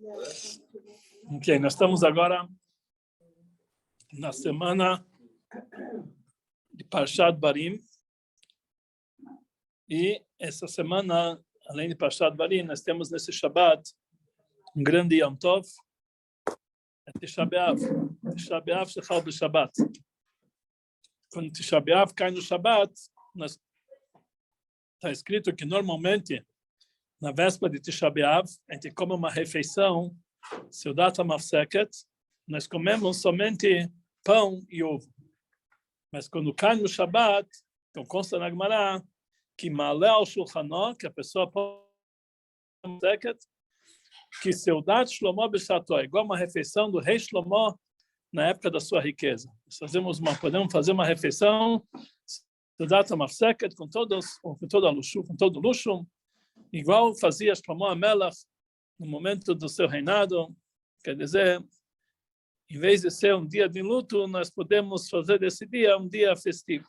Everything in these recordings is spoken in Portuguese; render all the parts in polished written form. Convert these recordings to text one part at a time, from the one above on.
Ok, nós estamos agora na semana de Parshat Barim. E essa semana, além de Parshat Barim, nós temos nesse Shabbat um grande Yom Tov, Tisha B'Av. Tisha B'Av shechal b'Shabbat. Quando Tisha B'Av cai no Shabbat, está escrito que normalmente, na véspera de Tisha B'Av, a gente come uma refeição, Seudat HaMafseket, nós comemos somente pão e ovo. Mas quando cai no Shabbat, então consta na Gemara, que malé ao Shulchanó, que a pessoa pode que Seudat Shlomo B'Sható, igual uma refeição do rei Shlomo na época da sua riqueza. Nós podemos fazer uma refeição Seudat HaMafseket com todo luxo, igual fazia Shlomo HaMelech no momento do seu reinado. Quer dizer, em vez de ser um dia de luto, nós podemos fazer desse dia um dia festivo.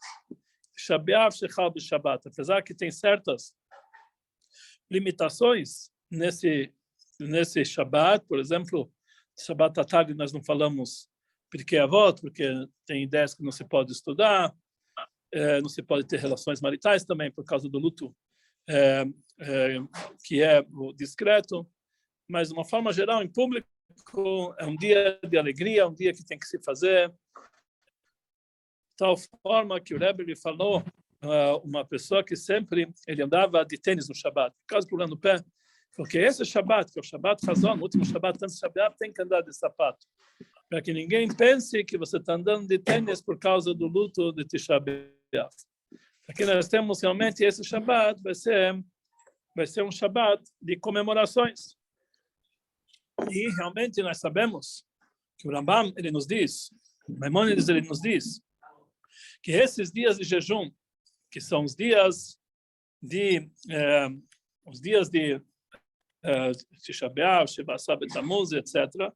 Tisha B'Av shechal b'Shabbat. Apesar que tem certas limitações nesse Shabbat, por exemplo, Shabbat à tarde nós não falamos Pirkei Avot, porque tem ideias que não se pode estudar, não se pode ter relações maritais também por causa do luto, que é o discreto, mas de uma forma geral, em público, é um dia de alegria, um dia que tem que se fazer. De tal forma que o Rebbe lhe falou, uma pessoa que sempre ele andava de tênis no Shabbat, por causa do problema no pé, porque esse Shabbat, que é o Shabbat Hazon, o último Shabbat antes do Shabbat, tem que andar de sapato, para que ninguém pense que você está andando de tênis por causa do luto de Tisha B'Av. Aqui nós temos realmente esse Shabbat, vai ser um Shabbat de comemorações. E realmente nós sabemos que o Rambam, ele nos diz, o Maimônides, ele nos diz, que esses dias de jejum, que são os dias de Tisha B'Av, Shebasar B'Tamuz, etc.,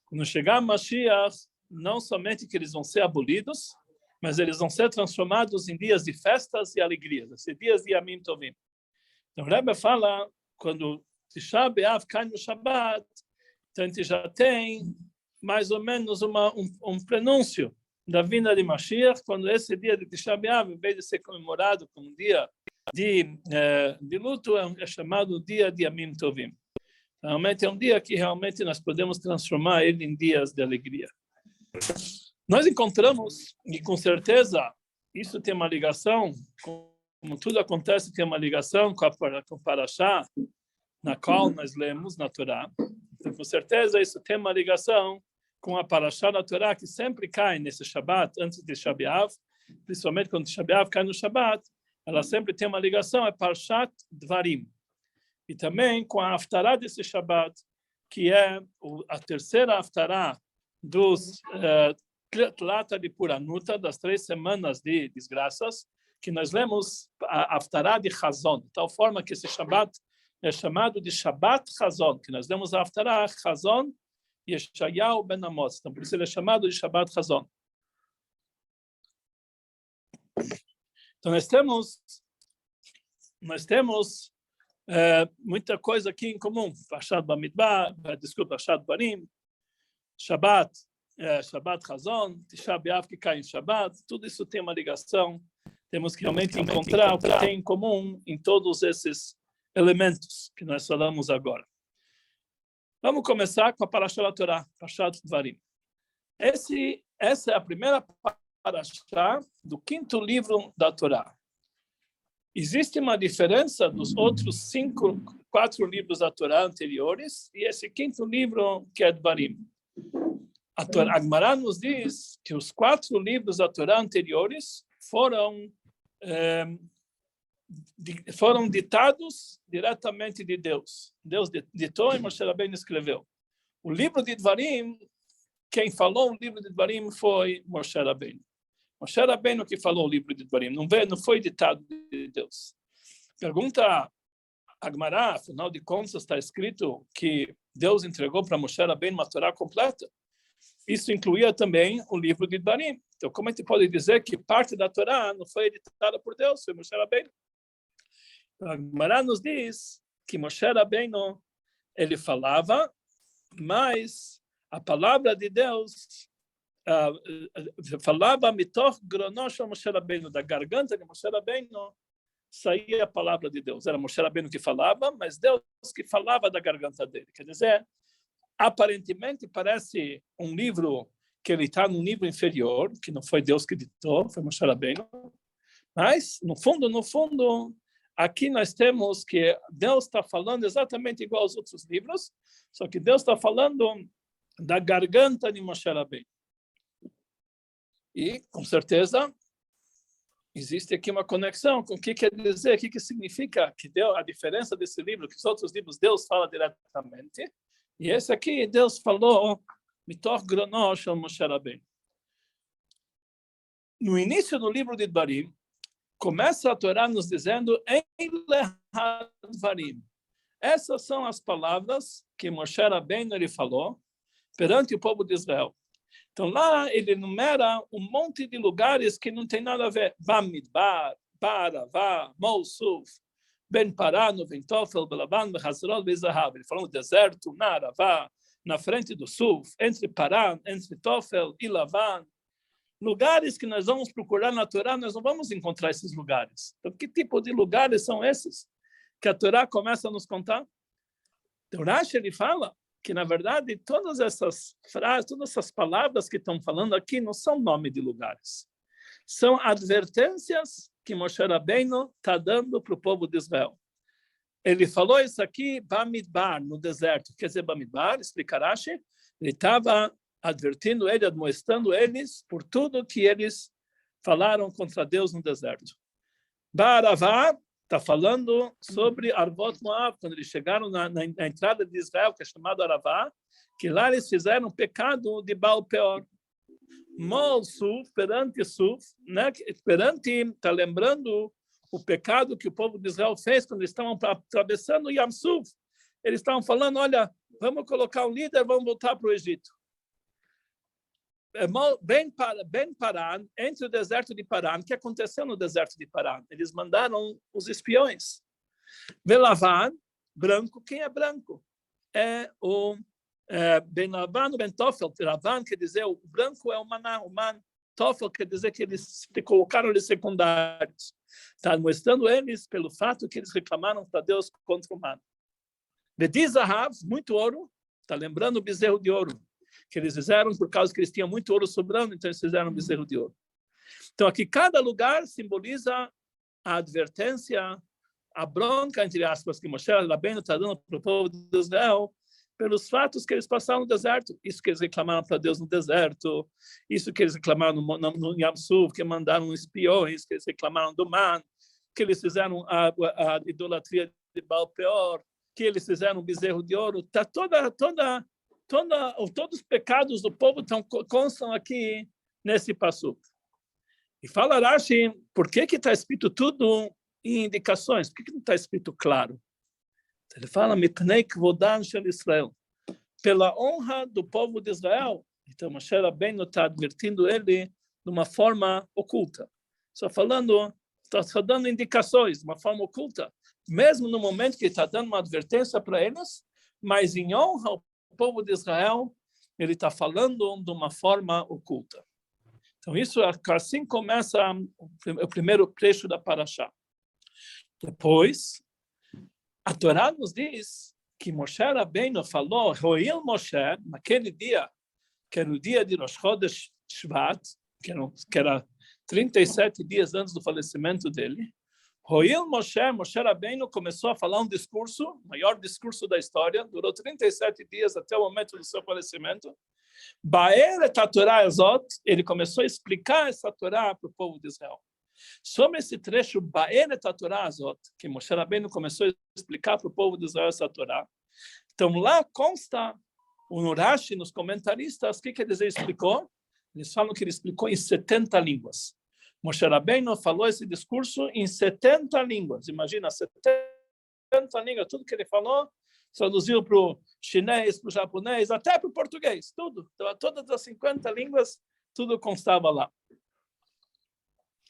quando chegar Mashiach, não somente que eles vão ser abolidos, mas eles vão ser transformados em dias de festas e alegrias, esses dias de Yamim Tovim. Então o Rebbe fala, quando Tisha B'Av cai no Shabbat, então a gente já tem mais ou menos um prenúncio da vinda de Mashiach, quando esse dia de Tisha B'Av, em vez de ser comemorado como um dia de luto, é chamado dia de Yamim Tovim. Realmente é um dia que realmente nós podemos transformar ele em dias de alegria. Nós encontramos, e com certeza isso tem uma ligação, como tudo acontece, tem uma ligação com a Parashá, na qual nós lemos na Torá. Então, com certeza isso tem uma ligação com a Parashá da Torá, que sempre cai nesse Shabbat, antes de Tisha B'Av, principalmente quando Tisha B'Av cai no Shabbat, ela sempre tem uma ligação, é Parshat Dvarim. E também com a Haftará desse Shabbat, que é a terceira Haftará dos Tlata de Puranuta, das 3 semanas de desgraças, que nós lemos a Haftará de Hazon, de tal forma que esse Shabbat é chamado de Shabbat Hazon, que nós lemos a Haftará Hazon e Yeshayahu ben Amos. Então, por isso ele é chamado de Shabbat Hazon. Então, nós temos muita coisa aqui em comum. Parshat Bamidbar, Parshat Barim, Shabbat Hazon, Tisha B'Av que cai em Shabbat, tudo isso tem uma ligação. Temos que realmente encontrar o que tem em comum em todos esses elementos que nós falamos agora. Vamos começar com a Parashá da Torá, Parshat Dvarim. Essa é a primeira Parashá do 5º livro da Torá. Existe uma diferença dos outros 4 livros da Torá anteriores e esse 5º livro que é Dvarim. A Gemara nos diz que os 4 livros da Torá anteriores foram ditados diretamente de Deus. Deus ditou e Moshe Rabbeinu escreveu. O livro de Dvarim, quem falou o livro de Dvarim foi Moshe Rabbeinu. Moshe Rabbeinu que falou o livro de Dvarim, não foi ditado de Deus. Pergunta a Gemara, afinal de contas está escrito que Deus entregou para Moshe Rabbeinu uma Torá completa. Isso incluía também o livro de Dvarim. Então, como a gente pode dizer que parte da Torá não foi editada por Deus, foi Moshe Rabbeinu? A Gemara nos diz que Moshe Rabbeinu, ele falava mas a palavra de Deus falava mitoch grono shel Moshe Rabbeinu, da garganta de Moshe Rabbeinu saía a palavra de Deus. Era Moshe Rabbeinu que falava, mas Deus que falava da garganta dele. Quer dizer, aparentemente parece um livro que ele está num nível inferior, que não foi Deus que ditou, foi Moshe Rabbeinu. Mas, no fundo, aqui nós temos que Deus está falando exatamente igual aos outros livros, só que Deus está falando da garganta de Moshe Rabbeinu. E, com certeza, existe aqui uma conexão com o que quer dizer, o que significa que deu a diferença desse livro, que os outros livros Deus fala diretamente, e esse aqui Deus falou mitoch grono shel Moshe Rabbeinu. No início do livro de Dvarim, começa a Torá nos dizendo Eile hadvarim. Essas são as palavras que Moshe Rabbeinu ele falou perante o povo de Israel. Então lá ele enumera um monte de lugares que não tem nada a ver. Bamidbar, Baravá, Mousuf, Ben Paran, Ben Tofel, Belaban, Hazrol, Bezahav. Ele falou no deserto, na Aravá, na frente do Suf, entre Paran, entre Tofel e Lavan. Lugares que nós vamos procurar na Torá, nós não vamos encontrar esses lugares. Então, que tipo de lugares são esses que a Torá começa a nos contar? Então, Rashi, ele fala que, na verdade, todas essas frases, todas essas palavras que estão falando aqui não são nome de lugares. São advertências que Moshe Rabbeinu está dando para o povo de Israel. Ele falou isso aqui, Bamidbar, no deserto. Quer dizer, Bamidbar, explica Rashi, ele estava advertindo ele, admoestando eles por tudo que eles falaram contra Deus no deserto. Baravá está falando sobre Arvot Moab, quando eles chegaram na entrada de Israel, que é chamado Aravá, que lá eles fizeram o pecado de Baal Peor. Mol Suf, perante Suf, né? Está lembrando o pecado que o povo de Israel fez quando eles estavam atravessando Yam Suf. Eles estavam falando, olha, vamos colocar um líder, vamos voltar para o Egito. Ben Paran, entre o deserto de Paran, o que aconteceu no deserto de Paran? Eles mandaram os espiões. Velavan, branco, quem é branco? É o Ben Lavan, Ben Tofel. Lavan quer dizer, o branco é o maná, o man. Tofel quer dizer que eles colocaram eles secundários. Está mostrando eles pelo fato que eles reclamaram para Deus contra o man. Vedizahav, muito ouro, está lembrando o bezerro de ouro que eles fizeram por causa que eles tinham muito ouro sobrando, então eles fizeram um bezerro de ouro. Então aqui cada lugar simboliza a advertência, a bronca, entre aspas, que Moshe Rabbeinu está dando para o povo de Israel pelos fatos que eles passaram no deserto. Isso que eles reclamaram para Deus no deserto, isso que eles reclamaram no Yam Suf, que mandaram espiões, que eles reclamaram do man, que eles fizeram a idolatria de Baal Peor, que eles fizeram um bezerro de ouro. Está todos os pecados do povo constam aqui nesse passuco. E fala Rashi, por que está escrito tudo em indicações? Por que não está escrito claro? Ele fala, Mipnei Kvodan Shel Israel, pela honra do povo de Israel. Então, Moshe Rabbeinu está advertindo ele de uma forma oculta. Está dando indicações de uma forma oculta, mesmo no momento que ele está dando uma advertência para eles, mas em honra ao povo de Israel, ele está falando de uma forma oculta. Então, isso assim começa o primeiro trecho da Parashá. Depois, a Torá nos diz que Moshe Rabbeinu falou, Roil Moshe, naquele dia, que era o dia de Rosh Chodesh Shvat, que era 37 dias antes do falecimento dele, Roil Moshe Rabbeinu começou a falar um discurso, o maior discurso da história, durou 37 dias até o momento do seu falecimento. Ba'er et HaTorah Azot, ele começou a explicar essa Torá para o povo de Israel. Sobre esse trecho, Ba'er et HaTorah Azot, que Moshe Rabbeinu começou a explicar para o povo de Israel essa Torá. Então lá consta, o Rashi, nos comentaristas, o que quer dizer explicou? Eles falam que ele explicou em 70 línguas. Moshe Rabbeinu falou esse discurso em 70 línguas. Imagina, 70 línguas, tudo que ele falou, traduziu para o chinês, para o japonês, até para o português, tudo. Então, todas as 50 línguas, tudo constava lá.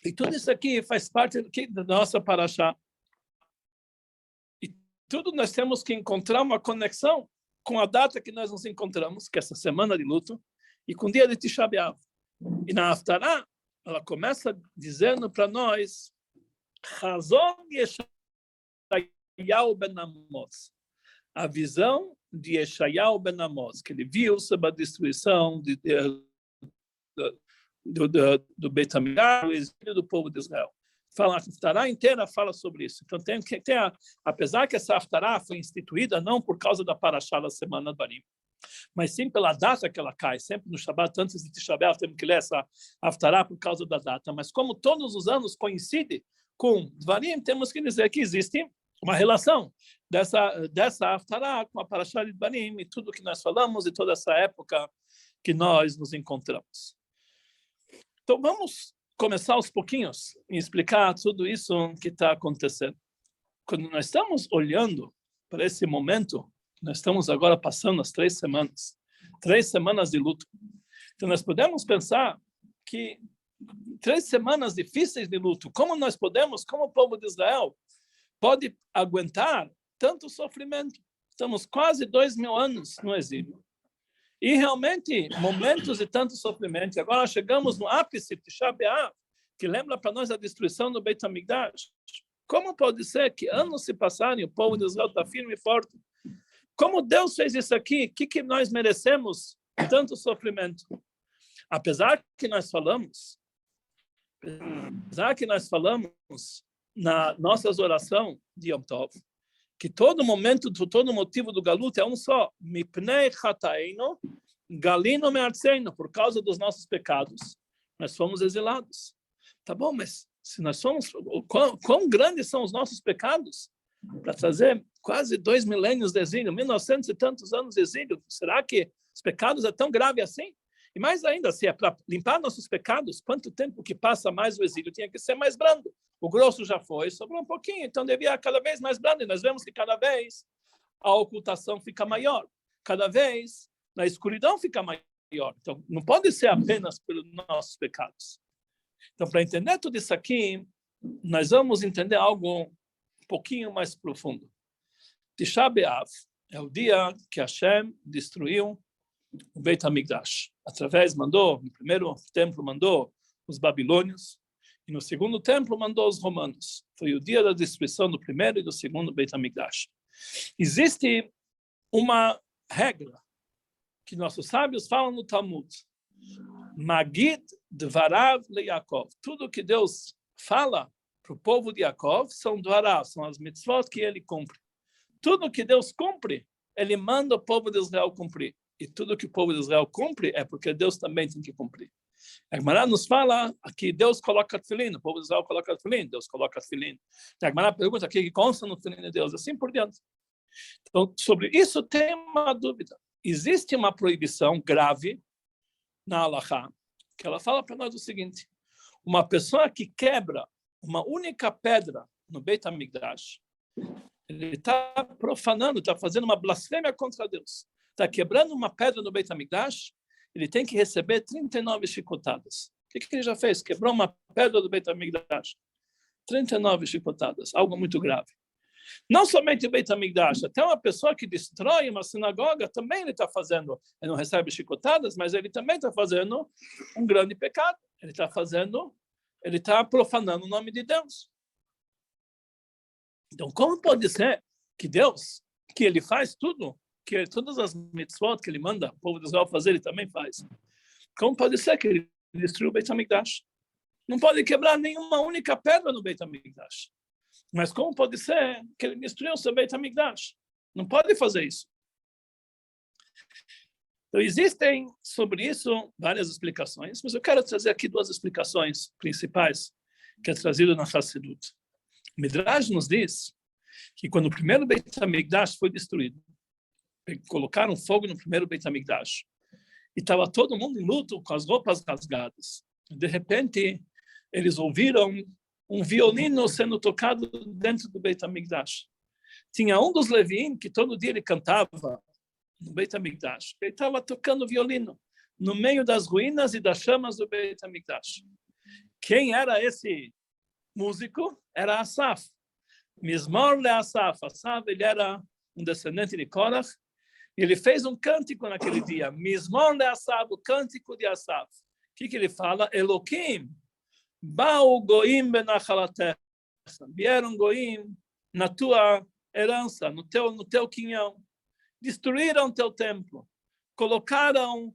E tudo isso aqui faz parte da nossa Parashá. E tudo nós temos que encontrar uma conexão com a data que nós nos encontramos, que é essa semana de luto, e com o dia de Tisha B'Av. E na Haftarah, ela começa dizendo para nós, Chazon Yeshayahu ben Amos, a visão de Yeshayahu ben Amos, que ele viu sobre a destruição do Beit HaMikdash, o exílio do povo de Israel. A Haftarah inteira fala sobre isso. Então, apesar que essa Haftarah foi instituída não por causa da Parashá da Semana de Barim, mas sim pela data que ela cai, sempre no Shabbat, antes de Tisha B'Av, temos que ler essa Haftarah por causa da data. Mas como todos os anos coincide com Dvarim, temos que dizer que existe uma relação dessa Haftarah com a Parashá de Dvarim e tudo que nós falamos e toda essa época que nós nos encontramos. Então, vamos começar aos pouquinhos e explicar tudo isso que está acontecendo. Quando nós estamos olhando para esse momento, nós estamos agora passando as 3 semanas de luto. Então, nós podemos pensar que 3 semanas difíceis de luto, como o povo de Israel, pode aguentar tanto sofrimento? Estamos quase 2.000 anos no exílio. E realmente, momentos de tanto sofrimento. Agora chegamos no ápice de Tisha B'Av, que lembra para nós a destruição do Beit HaMikdash. Como pode ser que anos se passaram e o povo de Israel está firme e forte? Como Deus fez isso aqui? O que nós merecemos tanto sofrimento? Apesar que nós falamos na nossas orações de Yom Tov, que todo motivo do galuto é um só. Mipnei chatainu, galino me'artzeinu, por causa dos nossos pecados, nós fomos exilados. Tá bom, mas se nós somos, quão grandes são os nossos pecados para trazer quase 2 milênios de exílio, 1900 e tantos anos de exílio? Será que os pecados é tão grave assim? E mais ainda, se é para limpar nossos pecados, quanto tempo que passa mais o exílio tinha que ser mais brando? O grosso já foi, sobrou um pouquinho, então devia cada vez mais brando. E nós vemos que cada vez a ocultação fica maior, cada vez a escuridão fica maior. Então, não pode ser apenas pelos nossos pecados. Então, para entender tudo isso aqui, nós vamos entender algo um pouquinho mais profundo. Tisha B'Av é o dia que Hashem destruiu o Beit HaMikdash. No primeiro templo mandou os babilônios, e no segundo templo mandou os romanos. Foi o dia da destruição do primeiro e do segundo Beit HaMikdash. Existe uma regra que nossos sábios falam no Talmud. Magid Dvarav leYakov. Tudo que Deus fala para o povo de Yaakov são Dvarav, são as mitzvot que ele cumpre. Tudo que Deus cumpre, ele manda o povo de Israel cumprir. E tudo que o povo de Israel cumpre é porque Deus também tem que cumprir. A Gemara nos fala aqui, Deus coloca tefilin, o povo de Israel coloca tefilin, Deus coloca tefilin. A Gemara pergunta aqui, que consta no tefilin de Deus, assim por diante. Então, sobre isso tem uma dúvida. Existe uma proibição grave na Halachá, que ela fala para nós o seguinte: uma pessoa que quebra uma única pedra no Beit HaMikdash, ele está profanando, está fazendo uma blasfêmia contra Deus. Está quebrando uma pedra no Beit HaMikdash, ele tem que receber 39 chicotadas. O que ele já fez? Quebrou uma pedra do Beit HaMikdash. 39 chicotadas, algo muito grave. Não somente o Beit HaMikdash, até uma pessoa que destrói uma sinagoga, também ele está fazendo, ele não recebe chicotadas, mas ele também está fazendo um grande pecado. Ele está profanando o nome de Deus. Então, como pode ser que Deus, que ele faz tudo, que todas as mitzvot que ele manda o povo de Israel fazer, ele também faz? Como pode ser que ele destruiu o Beit HaMikdash? Não pode quebrar nenhuma única pedra no Beit HaMikdash. Mas como pode ser que ele destruiu o seu Beit HaMikdash? Não pode fazer isso. Então, existem sobre isso várias explicações, mas eu quero trazer aqui 2 explicações principais que é trazido na Hassidut. O Midrash nos diz que quando o primeiro Beit HaMikdash foi destruído, colocaram fogo no primeiro Beit HaMikdash, e estava todo mundo em luto, com as roupas rasgadas. De repente, eles ouviram um violino sendo tocado dentro do Beit HaMikdash. Tinha um dos Leviim que todo dia ele cantava no Beit HaMikdash. Ele estava tocando violino no meio das ruínas e das chamas do Beit HaMikdash. Quem era esse músico? Era Asaf. Mizmor le Asaf. Asaf, ele era um descendente de Korach, Ele fez um cântico naquele dia, Mizmor le'Asaf, o cântico de Asaf. O que ele fala? Eloquim, ba'u goim benachalatecha. Vieram goim na tua herança, no teu quinhão. Destruíram teu templo. Colocaram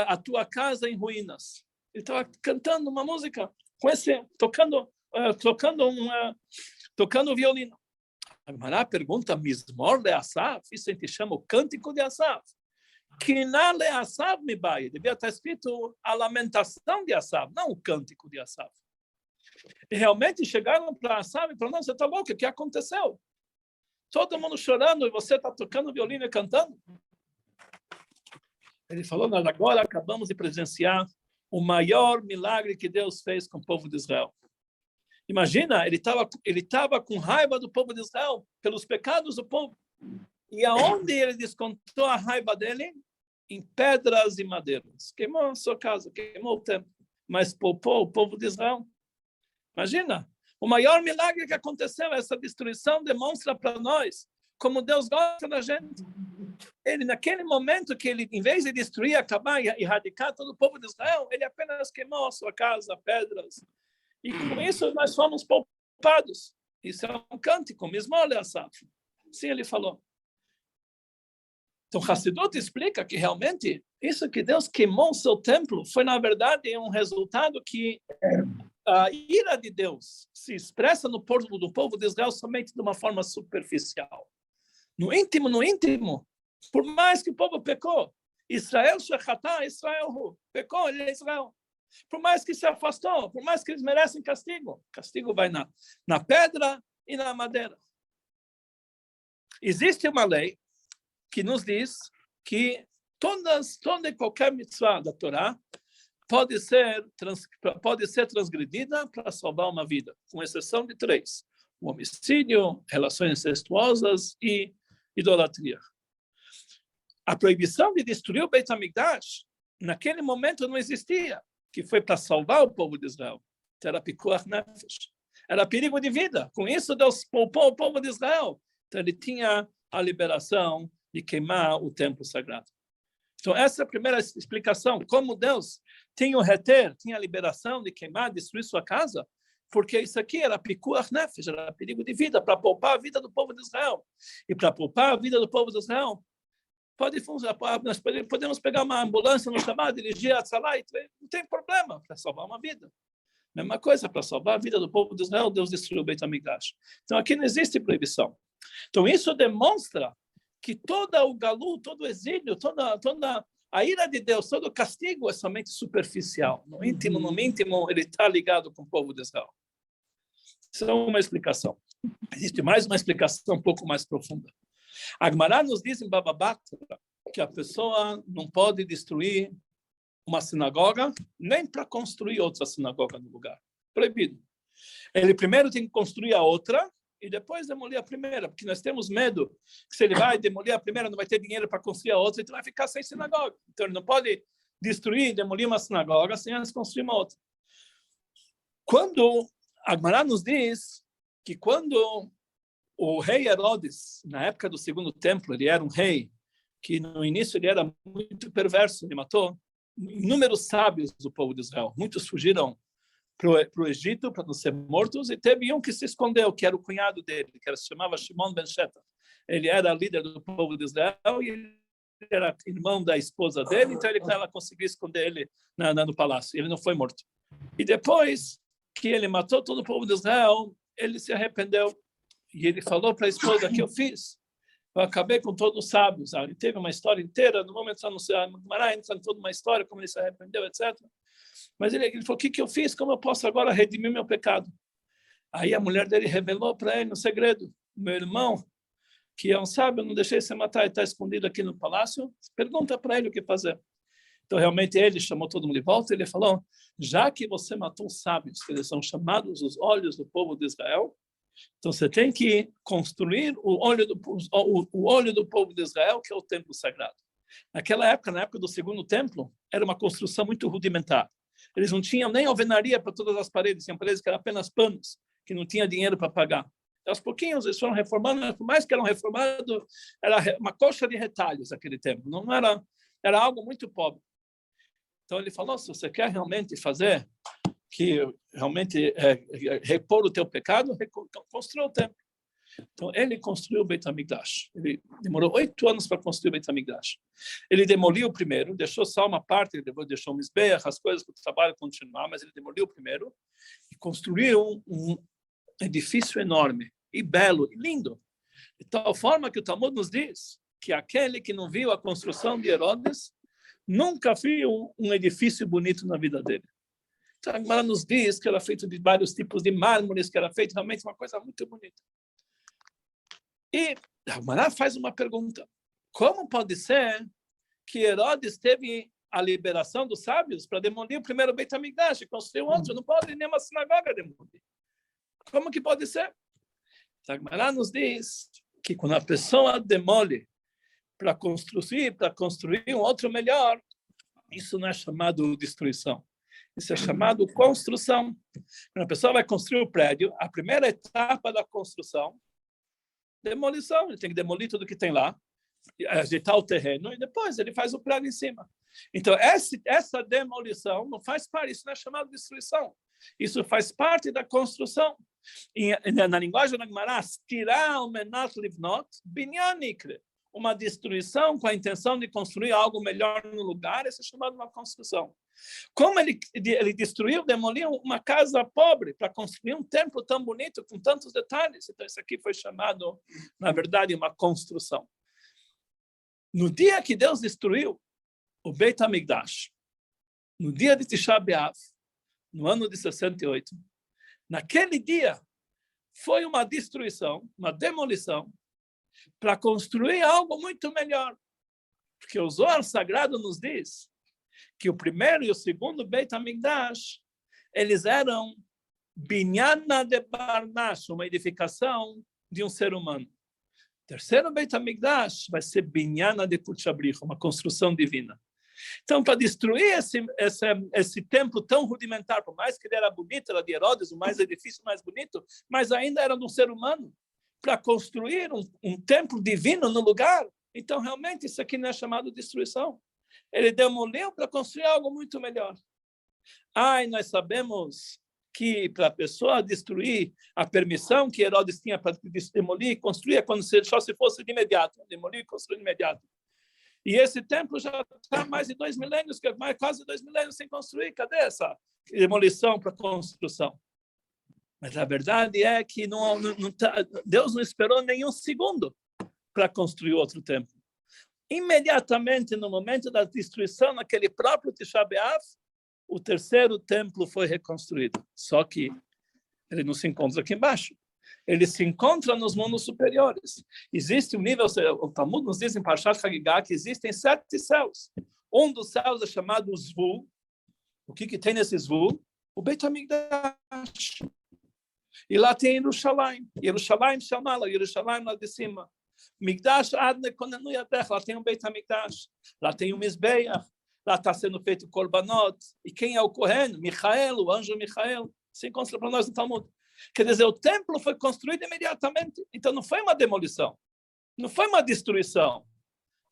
a tua casa em ruínas. Ele estava cantando uma música, tocando violino. A Gemara pergunta, Mizmor le'Asaf, isso a gente chama o cântico de Asaf. Kiná le'Asaf mibai, devia estar escrito a lamentação de Asaf, não o cântico de Asaf. E realmente chegaram para Asaf e falaram, você está louco, o que aconteceu? Todo mundo chorando e você está tocando violino e cantando? Ele falou, nós agora acabamos de presenciar o maior milagre que Deus fez com o povo de Israel. Imagina, ele estava com raiva do povo de Israel pelos pecados do povo. E aonde ele descontou a raiva dele? Em pedras e madeiras. Queimou a sua casa, queimou o templo, mas poupou o povo de Israel. Imagina, o maior milagre que aconteceu, essa destruição demonstra para nós como Deus gosta da gente. Ele, naquele momento que ele, em vez de destruir, acabar e erradicar todo o povo de Israel, ele apenas queimou a sua casa, pedras. E com isso nós fomos poupados. Isso é um cântico, Mizmor le'Asaf. Sim, ele falou. Então, Hassidut explica que realmente isso que Deus queimou o seu templo foi, na verdade, um resultado que a ira de Deus se expressa no povo do povo de Israel somente de uma forma superficial. No íntimo, por mais que o povo pecou, Israel pecou, ele é Israel. Por mais que se afastou, por mais que eles merecem castigo, castigo vai na pedra e na madeira. Existe uma lei que nos diz que toda e qualquer mitzvah da Torá pode ser transgredida para salvar uma vida, com exceção de 3. O homicídio, relações incestuosas e idolatria. A proibição de destruir o Beit HaMikdash, naquele momento não existia, que foi para salvar o povo de Israel. Era pikuach nefesh. Era perigo de vida. Com isso, Deus poupou o povo de Israel. Então, ele tinha a liberação de queimar o templo sagrado. Então, essa é a primeira explicação. Como Deus tinha o reter, tinha a liberação de queimar, destruir sua casa, porque isso aqui era pikuach nefesh, era perigo de vida, para poupar a vida do povo de Israel. E para poupar a vida do povo de Israel, pode funcionar, nós podemos pegar uma ambulância no chamado, dirigir a Tzalá, não tem problema para salvar uma vida. Mesma coisa, para salvar a vida do povo de Israel, Deus destruiu o Beit HaMikdash. Então, aqui não existe proibição. Então, isso demonstra que todo o galu, todo o exílio, toda a ira de Deus, todo o castigo é somente superficial. No íntimo, ele está ligado com o povo de Israel. Isso é uma explicação. Existe mais uma explicação um pouco mais profunda. A Gemara nos diz em Baba Batra que a pessoa não pode destruir uma sinagoga nem para construir outra sinagoga no lugar. Proibido. Ele primeiro tem que construir a outra e depois demolir a primeira, porque nós temos medo que se ele vai demolir a primeira, não vai ter dinheiro para construir a outra, então vai ficar sem sinagoga. Então ele não pode destruir e demolir uma sinagoga sem antes construir uma outra. Quando a Gemara nos diz que quando o rei Herodes, na época do segundo templo, ele era um rei que no início ele era muito perverso, ele matou inúmeros sábios do povo de Israel. Muitos fugiram para o Egito para não ser mortos e teve um que se escondeu, que era o cunhado dele, que se chamava Shimon ben Sheta. Ele era líder do povo de Israel e ele era irmão da esposa dele, então ela conseguiu esconder ele no palácio. Ele não foi morto. E depois que ele matou todo o povo de Israel, ele se arrependeu. E ele falou para a esposa, que eu fiz? Eu acabei com todos os sábios. Ele teve uma história inteira, não vamos entrar no Gemara, entra em toda uma história, como ele se arrependeu, etc. Mas ele falou, o que eu fiz? Como eu posso agora redimir meu pecado? Aí a mulher dele revelou para ele no segredo, meu irmão, que é um sábio, eu não deixei você matar, ele está escondido aqui no palácio, pergunta para ele o que fazer. Então, realmente, ele chamou todo mundo de volta e ele falou, já que você matou os sábios, que eles são chamados os olhos do povo de Israel, então você tem que construir o olho do povo de Israel, que é o templo sagrado. Naquela época, na época do segundo templo, era uma construção muito rudimentar. Eles não tinham nem alvenaria para todas as paredes, tinham paredes que eram apenas panos, que não tinha dinheiro para pagar. Aos pouquinhos eles foram reformando, por mais que eram reformados, era uma coxa de retalhos aquele tempo, não era algo muito pobre. Então ele falou, se você quer realmente fazer, que realmente repor o teu pecado, construa o templo. Então ele construiu o Beit HaMikdash. Ele demorou 8 anos para construir o Beit HaMikdash. Ele demoliu o primeiro, deixou só uma parte, depois deixou o Mizbeach, as coisas para o trabalho continuar, mas ele demoliu o primeiro e construiu um edifício enorme e belo e lindo, de tal forma que o Talmud nos diz que aquele que não viu a construção de Herodes nunca viu um edifício bonito na vida dele. Então a Gemara nos diz que era feito de vários tipos de mármores, que era feito realmente uma coisa muito bonita. E a Gemara faz uma pergunta: como pode ser que Herodes teve a liberação dos sábios para demolir o primeiro Beit HaMikdash e construir outro? Não pode nem uma sinagoga demolir. Como que pode ser? A Gemara nos diz que quando a pessoa demole para construir um outro melhor, isso não é chamado destruição. Isso é chamado construção. Quando a pessoa vai construir o prédio, a primeira etapa da construção, demolição. Ele tem que demolir tudo que tem lá, ajeitar o terreno, e depois ele faz o prédio em cima. Então, essa demolição não faz parte, isso não é chamado destruição. Isso faz parte da construção. Na linguagem da Gemara, tirar o menat livnot, binyan nikre. Uma destruição com a intenção de construir algo melhor no lugar, isso é chamado uma construção. Como ele demoliu uma casa pobre para construir um templo tão bonito, com tantos detalhes. Então, isso aqui foi chamado, na verdade, uma construção. No dia que Deus destruiu o Beit HaMikdash, no dia de Tisha B'Av, no ano de 68, naquele dia, foi uma destruição, uma demolição, para construir algo muito melhor. Porque o Zohar Sagrado nos diz que o primeiro e o segundo Beit HaMikdash, eles eram Binyana de Barnash, uma edificação de um ser humano. O terceiro Beit HaMikdash vai ser Binyana de Kutchabrich, uma construção divina. Então, para destruir esse templo tão rudimentar, por mais que ele era bonito, era de Herodes, o edifício mais bonito, mas ainda era de um ser humano, para construir um templo divino no lugar, então realmente isso aqui não é chamado de destruição. Ele demoliu para construir algo muito melhor. E nós sabemos que para a pessoa destruir, a permissão que Herodes tinha para demolir e construir, quando só se fosse de imediato, demolir e construir de imediato. E esse templo já está mais de 2 milênios, quase 2 milênios sem construir. Cadê essa demolição para construção? Mas a verdade é que Deus não esperou nenhum segundo para construir outro templo. Imediatamente, no momento da destruição, naquele próprio Tisha B'Av, o terceiro templo foi reconstruído. Só que ele não se encontra aqui embaixo. Ele se encontra nos mundos superiores. Existe um nível, o Talmud nos diz em Parshat Hagigah que existem 7 céus. Um dos céus é chamado Zvul. O que tem nesse Zvul? O Beit HaMikdash. E lá tem Yerushalayim. Yerushalayim Shamala, Yerushalayim lá de cima. Migdash Adne Konenu Yadech. Lá tem o Beit HaMikdash. Lá tem o Mizbeach. Lá está sendo feito Korbanot. E quem é o Kohen? Michael, o anjo Michael. Se encontra para nós no Talmud. Quer dizer, o templo foi construído imediatamente. Então não foi uma demolição. Não foi uma destruição.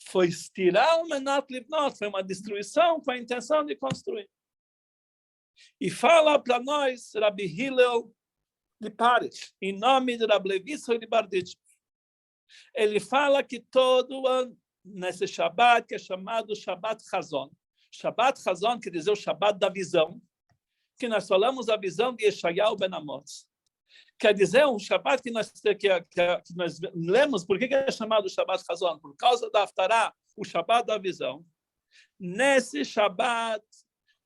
Foi tirar o menat livnot. Foi uma destruição com a intenção de construir. E fala para nós, Rabbi Hillel de Paris, em nome de Rabbi Levi de Barditch. Ele fala que todo ano, nesse Shabbat, que é chamado Shabbat Chazon. Shabbat Chazon quer dizer o Shabbat da visão, que nós falamos a visão de Yeshayahu ben Amoz. Quer dizer, um Shabbat que nós lemos, por que é chamado Shabbat Chazon? Por causa da Haftarah, o Shabbat da visão. Nesse Shabbat,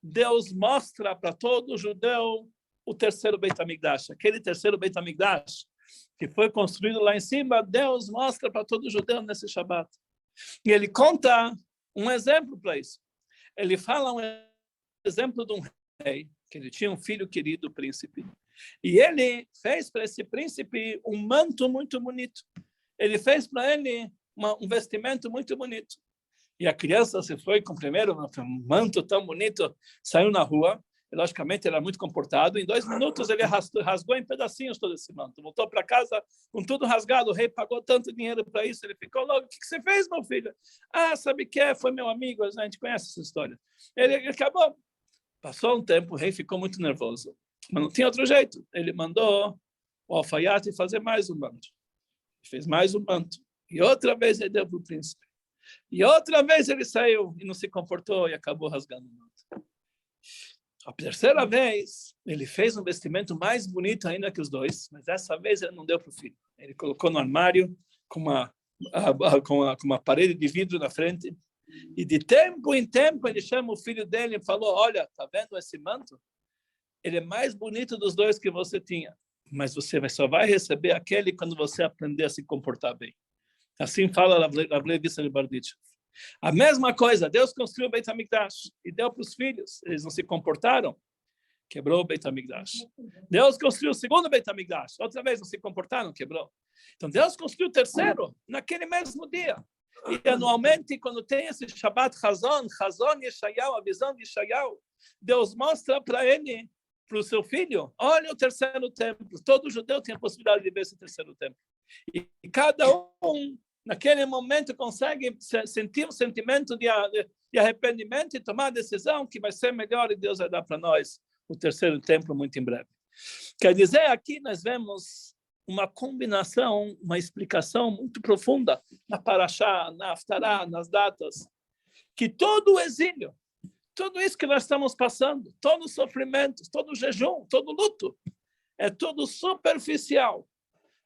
Deus mostra para todo judeu o terceiro Beit HaMikdash. Aquele terceiro Beit HaMikdash que foi construído lá em cima, Deus mostra para todo judeu nesse Shabbat. E ele conta um exemplo para isso. Ele fala um exemplo de um rei, que ele tinha um filho querido, príncipe. E ele fez para esse príncipe um manto muito bonito. Ele fez para ele um vestimento muito bonito. E a criança se foi com o primeiro um manto tão bonito, saiu na rua, E, logicamente, ele era muito comportado. Em 2 minutos, ele rasgou em pedacinhos todo esse manto. Voltou para casa com tudo rasgado. O rei pagou tanto dinheiro para isso. Ele ficou logo, o que você fez, meu filho? Ah, sabe o que é? Foi meu amigo. A gente conhece essa história. Ele acabou. Passou um tempo, o rei ficou muito nervoso. Mas não tinha outro jeito. Ele mandou o alfaiate fazer mais um manto. Fez mais um manto. E outra vez ele deu para o príncipe. E outra vez ele saiu e não se comportou e acabou rasgando o manto. A terceira vez, ele fez um vestimento mais bonito ainda que os dois, mas dessa vez ele não deu para o filho. Ele colocou no armário com uma parede de vidro na frente. E de tempo em tempo ele chama o filho dele e falou, olha, tá vendo esse manto? Ele é mais bonito dos dois que você tinha, mas você só vai receber aquele quando você aprender a se comportar bem. Assim fala a Levícia de Barditch. A mesma coisa, Deus construiu o Beit HaMikdash e deu para os filhos. Eles não se comportaram, quebrou o Beit HaMikdash. Deus construiu o segundo Beit HaMikdash, outra vez não se comportaram, quebrou. Então Deus construiu o terceiro naquele mesmo dia. E anualmente, quando tem esse Shabbat Chazon Yeshayahu, a visão de Yeshayahu, Deus mostra para ele, para o seu filho, olha o terceiro templo. Todo judeu tem a possibilidade de ver esse terceiro templo. E cada um, naquele momento, consegue sentir um sentimento de arrependimento e tomar a decisão que vai ser melhor e Deus vai dar para nós o terceiro templo muito em breve. Quer dizer, aqui nós vemos uma combinação, uma explicação muito profunda na Parashá, na Haftará, nas datas, que todo o exílio, tudo isso que nós estamos passando, todo o sofrimento, todo o jejum, todo o luto, é tudo superficial.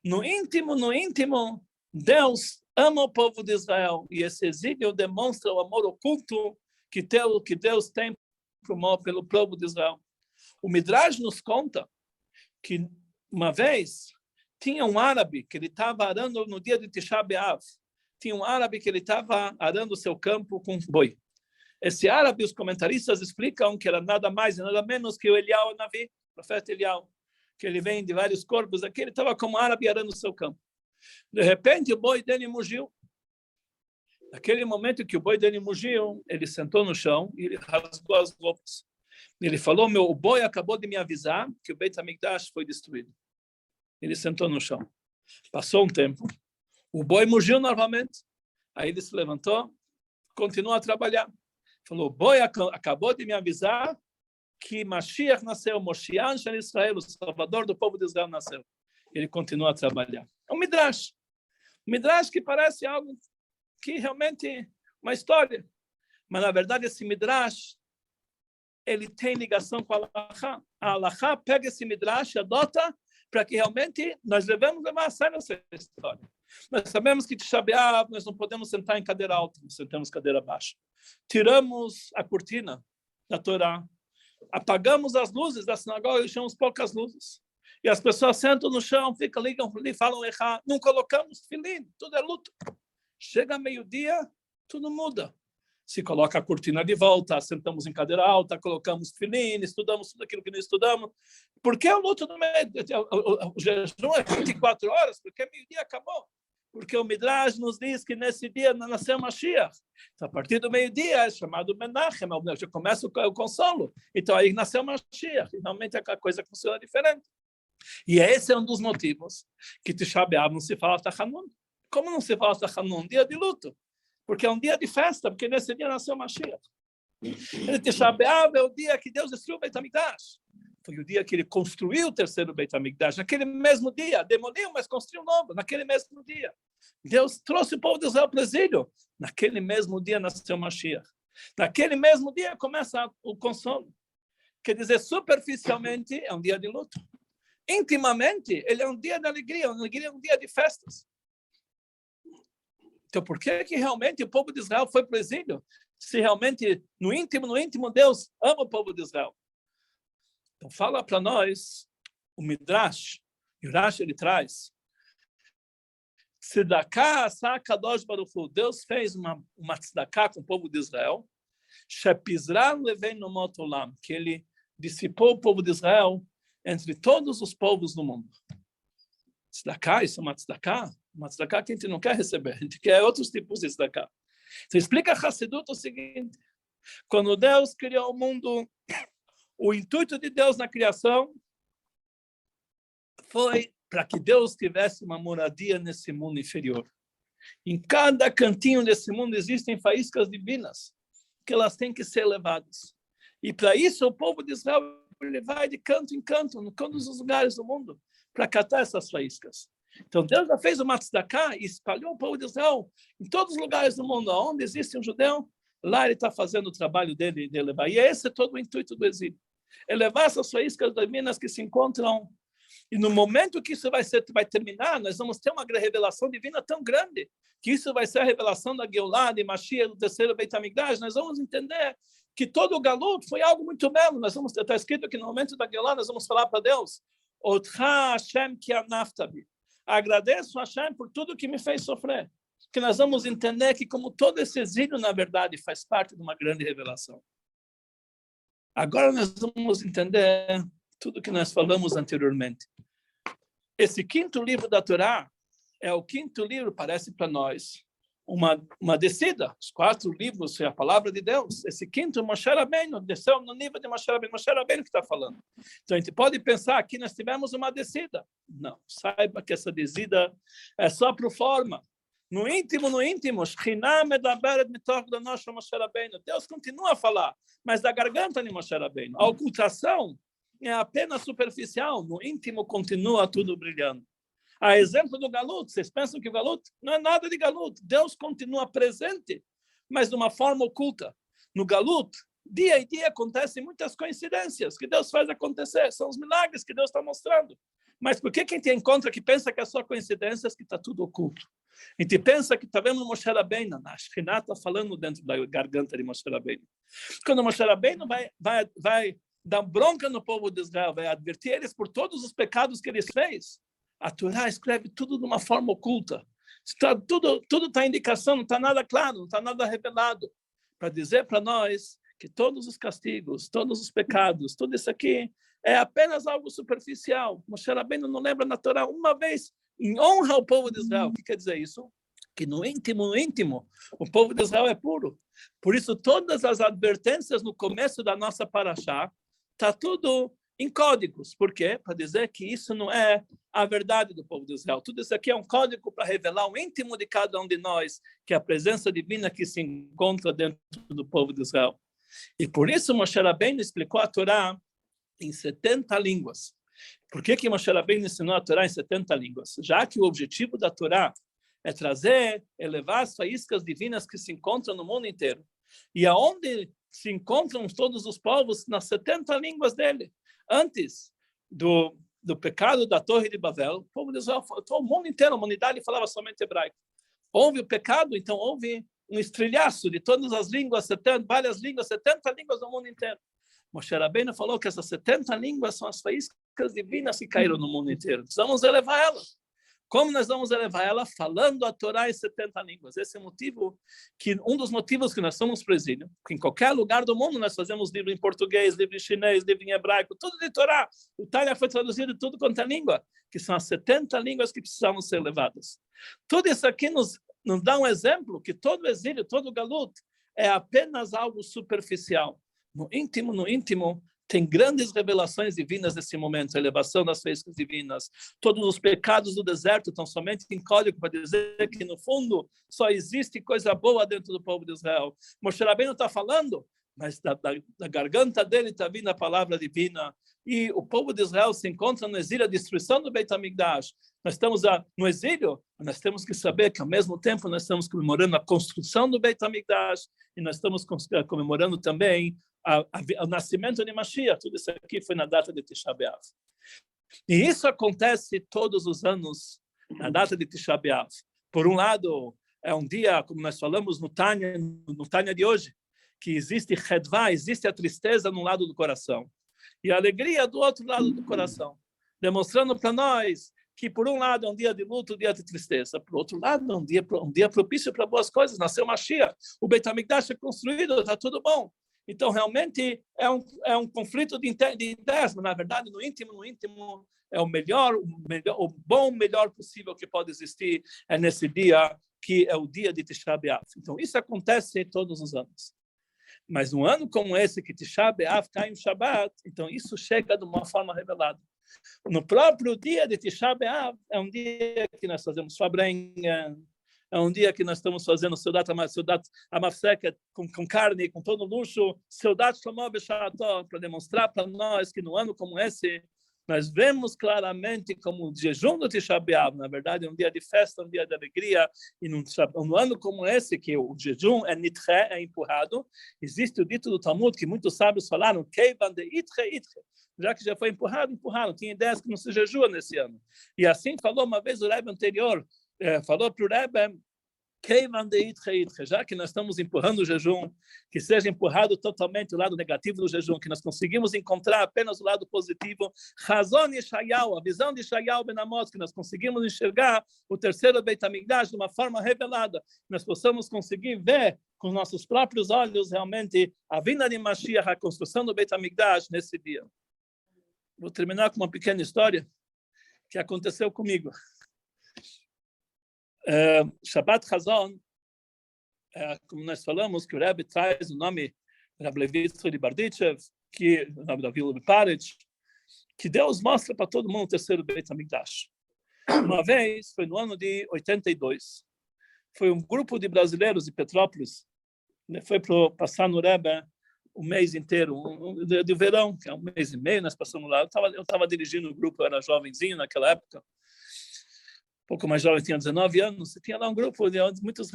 No íntimo, Deus ama o povo de Israel e esse exílio demonstra o amor oculto que Deus tem pelo povo de Israel. O Midrash nos conta que uma vez tinha um árabe que ele estava arando no dia de Tisha B'Av. Tinha um árabe que ele estava arando o seu campo com boi. Esse árabe, os comentaristas explicam que era nada mais e nada menos que o Eliyahu Navi, o profeta Eliyahu, que ele vem de vários corpos aqui, ele estava como árabe arando o seu campo. De repente, o boi dele mugiu. Naquele momento que o boi dele mugiu, ele sentou no chão e ele rasgou as roupas. Ele falou, o boi acabou de me avisar que o Beit HaMikdash foi destruído. Ele sentou no chão. Passou um tempo. O boi mugiu novamente. Aí ele se levantou, continuou a trabalhar. Falou, o boi acabou de me avisar que Mashiach nasceu, Moshiach de Israel, o salvador do povo de Israel nasceu. Ele continua a trabalhar. É um Midrash. Um Midrash que parece algo que realmente uma história. Mas, na verdade, esse Midrash ele tem ligação com a Halachá. A Halachá pega esse Midrash e adota para que realmente nós devemos levar a sério essa história. Nós sabemos que Tisha B'Av nós não podemos sentar em cadeira alta, nós sentamos em cadeira baixa. Tiramos a cortina da Torá, apagamos as luzes da sinagoga e deixamos poucas luzes. E as pessoas sentam no chão, ficam, ligam, falam errar. Não colocamos filim, tudo é luto. Chega meio-dia, tudo muda. Se coloca a cortina de volta, sentamos em cadeira alta, colocamos filim, estudamos tudo aquilo que não estudamos. Por que o luto do meio? O jejum é 24 horas, porque meio-dia acabou. Porque o Midrash nos diz que nesse dia nasceu Mashiach. Então, a partir do meio-dia é chamado Menachem, já começa o consolo. Então, aí nasceu Mashiach. Finalmente, a coisa funciona diferente. E esse é um dos motivos que Tisha B'Av não se fala Tachanun. Como não se fala Tachanun? Dia de luto. Porque é um dia de festa, porque nesse dia nasceu Mashiach. Tisha B'Av é o dia que Deus destruiu o Beit HaMikdash. Foi o dia que ele construiu o terceiro Beit HaMikdash. Naquele mesmo dia, demoliu, mas construiu um novo. Naquele mesmo dia. Deus trouxe o povo de Israel para o exílio. Naquele mesmo dia nasceu Mashiach. Naquele mesmo dia começa o consolo. Quer dizer, superficialmente é um dia de luto. Intimamente, ele é um dia de alegria, um dia de festas. Então, por que realmente o povo de Israel foi para o exílio? Se realmente, no íntimo, Deus ama o povo de Israel. Então, fala para nós, o Midrash, e o Rashi ele traz, Tzedaká Asa Kadosh Baruch Hu, Deus fez uma tzedaká com o povo de Israel, Shepizran Levei Nomot Olam, que ele dissipou o povo de Israel entre todos os povos do mundo. Tzedakah, isso é uma tzedakah que a gente não quer receber, a gente quer outros tipos de tzedakah. Então explica a Hassidut o seguinte, quando Deus criou o mundo, O intuito de Deus na criação foi para que Deus tivesse uma moradia nesse mundo inferior. Em cada cantinho desse mundo existem faíscas divinas, que elas têm que ser levadas. E para isso o povo de Israel ele vai de canto em canto, em todos os lugares do mundo, para catar essas faíscas. Então Deus já fez uma tzedakah e espalhou o povo de Israel em todos os lugares do mundo. Onde existe um judeu, lá ele está fazendo o trabalho dele de levar. E esse é todo o intuito do exílio. É levar essas faíscas divinas que se encontram. E no momento que isso vai terminar, nós vamos ter uma revelação divina tão grande, que isso vai ser a revelação da Geulah, de Mashiach, do terceiro Beit HaMikdash. Nós vamos entender que todo o galut foi algo muito belo. Está escrito que no momento da Geulah nós vamos falar para Deus, Otcha Hashem ki anaftabi. Agradeço a Hashem por tudo que me fez sofrer. Que nós vamos entender que como todo esse exílio, na verdade, faz parte de uma grande revelação. Agora nós vamos entender tudo que nós falamos anteriormente. Esse quinto livro da Torá é o quinto livro, parece para nós, uma descida. Os 4 livros é a palavra de Deus. Esse quinto, Moshe Rabbeinu, desceu no nível de Moshe Rabbeinu que está falando. Então a gente pode pensar que nós tivemos uma descida. Não, saiba que essa descida é só por forma. No íntimo, Deus continua a falar, mas da garganta de Moshe Rabbeinu. A ocultação é apenas superficial, no íntimo continua tudo brilhando. A exemplo do galut, vocês pensam que o galut não é nada de galut, Deus continua presente, mas de uma forma oculta. No galut, dia a dia acontecem muitas coincidências que Deus faz acontecer, são os milagres que Deus está mostrando. Mas por que a gente encontra que pensa que é só coincidências, que está tudo oculto? A gente pensa que está vendo Moshe Rabbeinu, a Shekhinah está falando dentro da garganta de Moshe Rabbeinu. Quando Moshe Rabbeinu vai dar bronca no povo de Israel, vai advertir eles por todos os pecados que eles fez, a Torá escreve tudo de uma forma oculta. Tudo está indicação, não está nada claro, não está nada revelado, para dizer para nós que todos os castigos, todos os pecados, tudo isso aqui é apenas algo superficial. Moshe Rabbeinu não lembra na Torá uma vez em honra ao povo de Israel. O que quer dizer isso? Que no íntimo, o povo de Israel é puro. Por isso, todas as advertências no começo da nossa paraxá, está tudo em códigos. Por quê? Para dizer que isso não é a verdade do povo de Israel. Tudo isso aqui é um código para revelar o íntimo de cada um de nós, que é a presença divina que se encontra dentro do povo de Israel. E por isso Moshe Rabbeinu explicou a Torá em 70 línguas. Por que Moshe Rabbeinu ensinou a Torá em 70 línguas? Já que o objetivo da Torá é trazer, elevar as faíscas divinas que se encontram no mundo inteiro. E aonde se encontram todos os povos? Nas 70 línguas dele. Antes do pecado da Torre de Babel, o povo de Israel, o mundo inteiro, a humanidade falava somente hebraico. Houve o pecado, então houve um estrilhaço de todas as línguas, várias línguas, 70 línguas no mundo inteiro. Moshe Rabbeinu falou que essas 70 línguas são as faíscas divinas que caíram no mundo inteiro. Precisamos elevar elas. Como nós vamos elevar ela? Falando a Torá em 70 línguas. Esse é o motivo, um dos motivos que nós somos para o exílio, que em qualquer lugar do mundo nós fazemos livro em português, livro em chinês, livro em hebraico, tudo de Torá. O Tânia foi traduzido tudo quanto é língua, que são as 70 línguas que precisam ser elevadas. Tudo isso aqui nos dá um exemplo que todo exílio, todo galut, é apenas algo superficial. No íntimo, tem grandes revelações divinas nesse momento, a elevação das faíscas divinas. Todos os pecados do deserto estão somente em código para dizer que, no fundo, só existe coisa boa dentro do povo de Israel. Moshe Rabbeinu está falando, mas da garganta dele está vindo a palavra divina. E o povo de Israel se encontra no exílio, a destruição do Beit HaMikdash. Nós estamos no exílio, nós temos que saber que, ao mesmo tempo, nós estamos comemorando a construção do Beit HaMikdash e nós estamos comemorando também o nascimento de Mashiach. Tudo isso aqui foi na data de Tisha B'Av. E isso acontece todos os anos, na data de Tisha B'Av. Por um lado, é um dia, como nós falamos no Tânia de hoje, que existe Chedvá, existe a tristeza no lado do coração, e a alegria do outro lado do coração, demonstrando para nós que, por um lado, é um dia de luto, um dia de tristeza. Por outro lado, é um dia propício para boas coisas. Nasceu Mashiach, o Beit HaMikdash é construído, está tudo bom. Então, realmente, é um conflito de ideias, mas, na verdade, no íntimo, é o melhor possível que pode existir é nesse dia, que é o dia de Tisha B'Av. Então, isso acontece todos os anos. Mas um ano como esse, que Tisha B'Av cai em Shabbat, então isso chega de uma forma revelada. No próprio dia de Tisha B'Av, é um dia que nós fazemos Fabrenha, é um dia que nós estamos fazendo Seudat Amafseket com carne, com todo luxo, Seudat Shlomo B'Shato, para demonstrar para nós que no ano como esse, nós vemos claramente como o jejum do Tisha B'Av, na verdade, é um dia de festa, um dia de alegria, e num ano como esse, que o jejum é nitche, é empurrado, existe o dito do Talmud, que muitos sábios falaram, Keivan de itche, itche, já que já foi empurrado, tinha ideias que não se jejua nesse ano. E assim falou uma vez o Rebbe anterior, falou para o Rebbe, já que nós estamos empurrando o jejum, que seja empurrado totalmente o lado negativo do jejum, que nós conseguimos encontrar apenas o lado positivo, Hazon Yeshayahu, a visão de Yeshayahu Ben Amos, que nós conseguimos enxergar o terceiro Beit HaMikdash de uma forma revelada, nós possamos conseguir ver com os nossos próprios olhos realmente a vinda de Mashiach, a construção do Beit HaMikdash nesse dia. Vou terminar com uma pequena história que aconteceu comigo. Shabbat Chazon, como nós falamos, que o Rebbe traz o nome Rabbi Levi de Barditchev, que o nome da Vila de Paretz, que Deus mostra para todo mundo o terceiro Beit HaMikdash. Uma vez, foi no ano de 82, foi um grupo de brasileiros de Petrópolis, foi para passar no Rebbe o mês inteiro, de verão, que é um mês e meio, nós passamos lá. Eu estava dirigindo o grupo, eu era jovenzinho naquela época, pouco mais jovem, tinha 19 anos, e tinha lá um grupo de muitos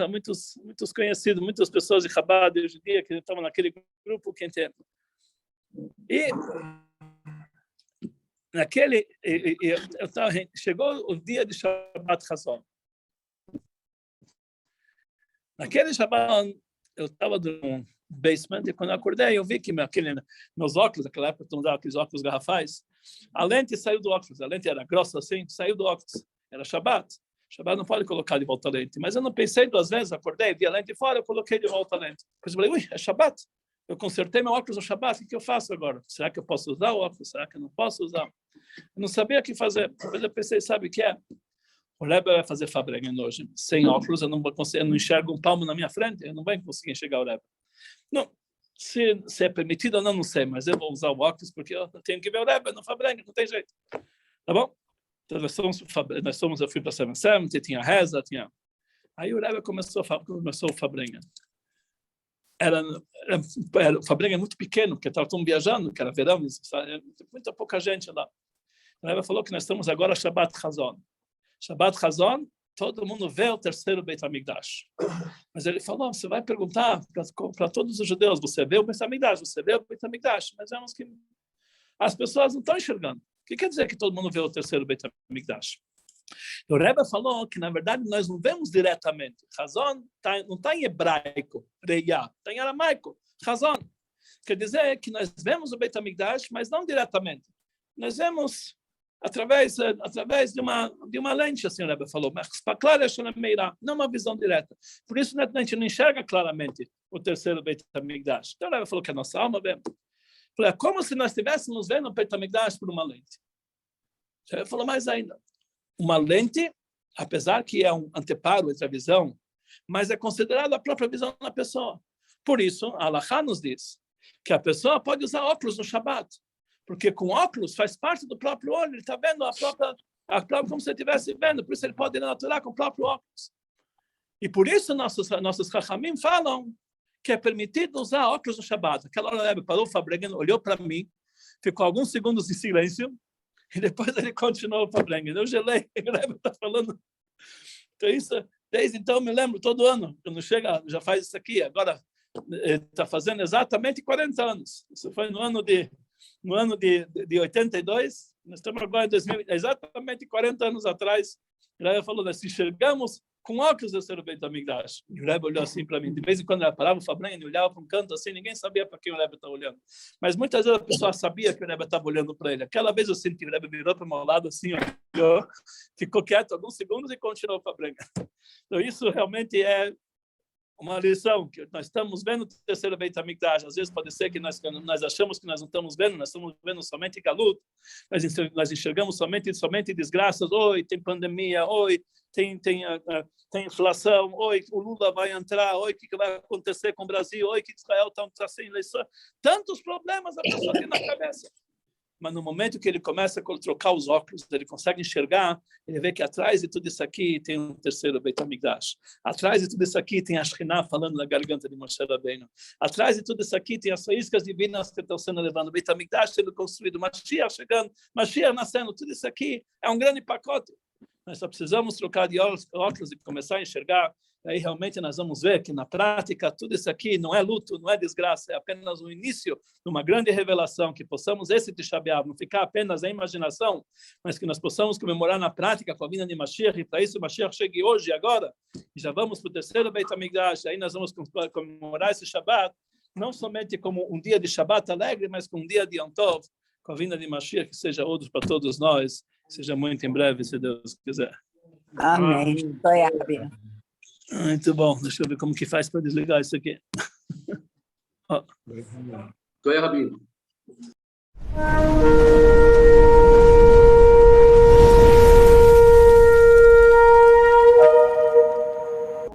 conhecidos, muitas pessoas de Chabad hoje em dia que estavam naquele grupo que entende. E chegou o dia de Shabbat Chazon. Naquele Shabbat, eu estava no basement, e quando eu acordei, eu vi que meus óculos, naquela época eu usava aqueles óculos garrafais, a lente saiu do óculos, a lente era grossa assim, saiu do óculos. Era Shabbat. Shabbat não pode colocar de volta a lente. Mas eu não pensei duas vezes, acordei, vi a lente fora, eu coloquei de volta a lente. Depois eu falei, ui, é Shabbat. Eu consertei meu óculos no Shabbat, o que eu faço agora? Será que eu posso usar o óculos? Será que eu não posso usar? Eu não sabia o que fazer. Depois eu pensei, sabe o que é? O Rebbe vai fazer Fabrenha hoje. Sem óculos, eu não enxergo um palmo na minha frente, eu não vou conseguir enxergar o Rebbe. Não. Se é permitido ou não, não sei, mas eu vou usar o óculos porque eu tenho que ver o Rebbe no Fabrenha, não tem jeito. Tá bom? Então, eu fui para 770, tinha reza, tinha... Aí o Rebbe começou o Fabrenha. O Fabrenha é muito pequeno, porque estavam viajando, que era verão, muita pouca gente lá. O Rebbe falou que nós estamos agora Shabbat Chazon. Shabbat Chazon, todo mundo vê o terceiro Beit HaMikdash. Mas ele falou, você vai perguntar para todos os judeus, você vê o Beit HaMikdash, você vê o Beit HaMikdash, mas vemos que as pessoas não estão enxergando. O que quer dizer que todo mundo vê o terceiro Beit HaMikdash? O Rebbe falou que, na verdade, nós não vemos diretamente. Chazon não está em hebraico, Reia, está em aramaico, Chazon. Quer dizer que nós vemos o Beit HaMikdash, mas não diretamente. Nós vemos através de uma lente, assim o Rebbe falou, mas para claro não uma visão direta. Por isso a gente não enxerga claramente o terceiro Beit HaMikdash. Então o Rebbe falou que a nossa alma vê. É como se nós estivéssemos vendo o Beit HaMikdash por uma lente. Ele falou mais ainda. Uma lente, apesar que é um anteparo entre a visão, mas é considerado a própria visão da pessoa. Por isso, a Halachá nos diz que a pessoa pode usar óculos no Shabbat, porque com óculos faz parte do próprio olho, ele está vendo a própria como se ele estivesse vendo, por isso ele pode naturar com o próprio óculos. E por isso nossos Chachamim falam que é permitido usar óculos no Shabbat. Aquela hora ele parou, o Fabrengen olhou para mim, ficou alguns segundos em silêncio, e depois ele continuou o Fabrengen. Eu gelei, o Rebbe está falando. Então, isso, desde então, eu me lembro, todo ano, quando chega, já faz isso aqui, agora está fazendo exatamente 40 anos. Isso foi no ano de 82, nós estamos agora em 2000, exatamente 40 anos atrás. O Rebbe falou, nós enxergamos com óculos eu ser o Beit HaMikdash. E o Rebbe olhou assim para mim. De vez em quando ele parava o Fabrengen, ele olhava para um canto assim, ninguém sabia para quem o Rebbe estava olhando. Mas muitas vezes a pessoa sabia que o Rebbe estava olhando para ele. Aquela vez eu senti que o Rebbe virou para o meu lado assim, olhou, ficou quieto alguns segundos e continuou o Fabrengen. Então isso realmente é uma lição que nós estamos vendo o terceiro Beit HaMikdash. Às vezes pode ser que nós achamos que nós não estamos vendo, nós estamos vendo somente galut, nós enxergamos somente desgraças. Oi, tem pandemia, oi, tem inflação, oi, o Lula vai entrar, oi, o que vai acontecer com o Brasil, oi, que Israel está sem eleição. Tantos problemas a pessoa tem na cabeça. Mas no momento que ele começa a trocar os óculos, ele consegue enxergar, ele vê que atrás de tudo isso aqui tem um terceiro Beit HaMikdash. Atrás de tudo isso aqui tem a Shekhinah falando na garganta de Moshe Rabbeinu. Atrás de tudo isso aqui tem as faíscas divinas que estão sendo levadas. O Beit HaMikdash sendo construído, Mashiach chegando, Mashiach nascendo. Tudo isso aqui é um grande pacote. Nós só precisamos trocar de óculos e começar a enxergar. Aí realmente nós vamos ver que na prática tudo isso aqui não é luto, não é desgraça, é apenas o início de uma grande revelação, que possamos esse Tisha B'Av não ficar apenas em imaginação, mas que nós possamos comemorar na prática com a vinda de Mashiach, e para isso Mashiach chegue hoje e agora, e já vamos para o terceiro Beit HaMikdash, aí nós vamos comemorar esse Shabbat, não somente como um dia de Shabbat alegre, mas com um dia de Yom Tov, com a vinda de Mashiach, que seja outro para todos nós, seja muito em breve, se Deus quiser. Amém. Muito bom. Deixa eu ver como que faz para desligar isso aqui. Tô aí, Rabino.